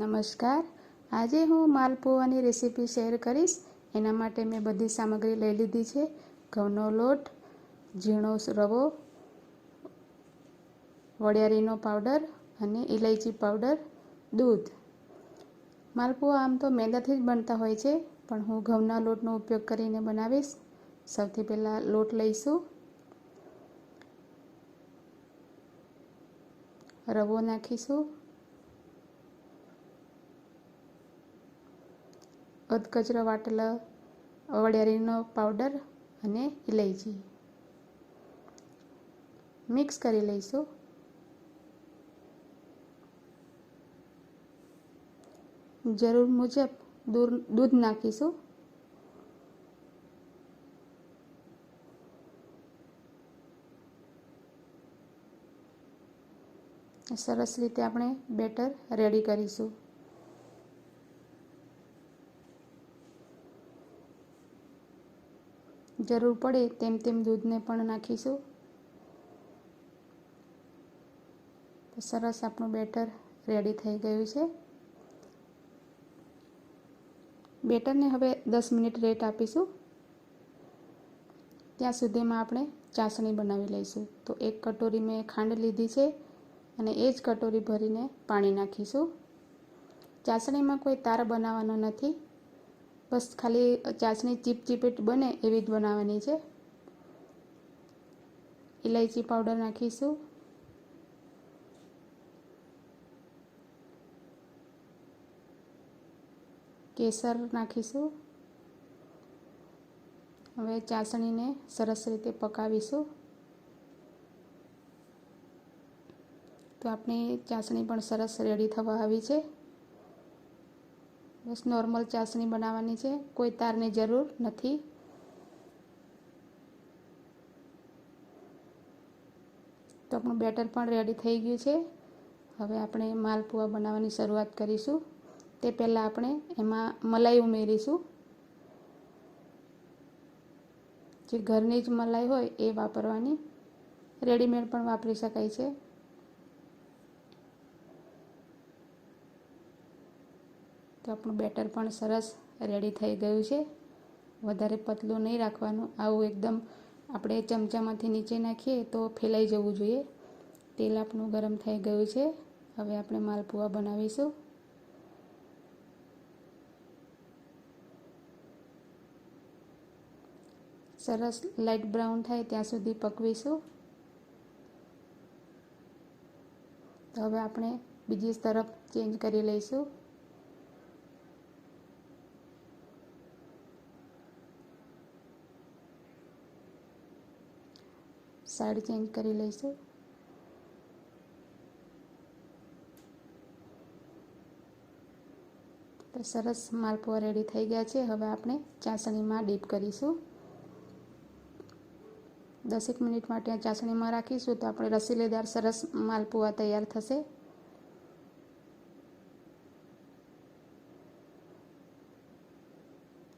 નમસ્કાર, આજે હું માલપુઆની રેસીપી શેર કરીશ। એના માટે મેં બધી સામગ્રી લઈ લીધી છે। ઘઉંનો લોટ, ઝીણો રવો, વરિયાળીનો પાવડર અને ઇલાયચી પાવડર, દૂધ। માલપુઆ આમ તો મેદાથી જ બનતા હોય છે, પણ હું ઘઉંના લોટનો ઉપયોગ કરીને બનાવીશ। સૌથી પહેલાં લોટ લઈશું, રવો નાખીશું, અધકચરો વાટેલા વરિયાળીનો પાવડર અને ઇલાયચી મિક્સ કરી લઈશું। જરૂર મુજબ દૂધ નાખીશું। સરસ રીતે આપણે બેટર રેડી કરીશું। જરૂર પડે તેમ તેમ દૂધને પણ નાખીશું। તો સરસ આપણું બેટર રેડી થઈ ગયું છે। બેટરને હવે 10 મિનિટ રેટ આપીશું। ત્યાં સુધીમાં આપણે ચાસણી બનાવી લઈશું। તો એક કટોરી મેં ખાંડ લીધી છે અને એ જ કટોરી ભરીને પાણી નાખીશું। ચાસણીમાં કોઈ તાર બનાવવાનો નથી, બસ ખાલી ચાસણી ચીપચીપીટ બને એવી જ બનાવવાની છે। ઇલાયચી પાવડર નાખીશું, કેસર નાખીશું। હવે ચાસણીને સરસ રીતે પકાવીશું। તો આપણી ચાસણી પણ સરસ રેડી થવા આવી છે। બસ નોર્મલ ચાસણી બનાવવાની છે, કોઈ તારની જરૂર નથી। તો આપણું બેટર પણ રેડી થઈ ગયું છે। હવે આપણે માલપુઆ બનાવવાની શરૂઆત કરીશું। તે પહેલાં આપણે એમાં મલાઈ ઉમેરીશું। જે ઘરની જ મલાઈ હોય એ વાપરવાની, રેડીમેડ પણ વાપરી શકાય છે। તો આપણું બેટર પણ સરસ રેડી થઈ ગયું છે। વધારે પતલું નહીં રાખવાનું, આવું એકદમ આપણે ચમચામાંથી નીચે નાખીએ તો ફેલાઈ જવું જોઈએ। તેલ આપણું ગરમ થઈ ગયું છે। હવે આપણે માલપુઆ બનાવીશું। સરસ લાઇટ બ્રાઉન થાય ત્યાં સુધી પકવીશું। તો હવે આપણે બીજી તરફ ચેન્જ કરી લઈશું। સાઈડ ચેન્જ કરી લઈશું। તો સરસ માલપુઆ રેડી થઈ ગયા છે। હવે આપણે ચાસણીમાં ડીપ કરીશું। 10 મિનિટ માટે આ ચાસણીમાં રાખીશું તો આપણે રસીલેદાર સરસ માલપુઆ તૈયાર થશે।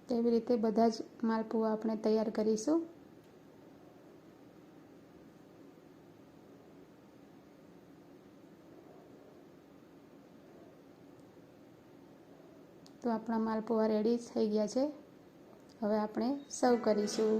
તેવી રીતે બધા જ માલપુઆ આપણે તૈયાર કરીશું। તો આપણા માલપુઆ રેડી થઈ ગયા છે। હવે આપણે સર્વ કરીશું।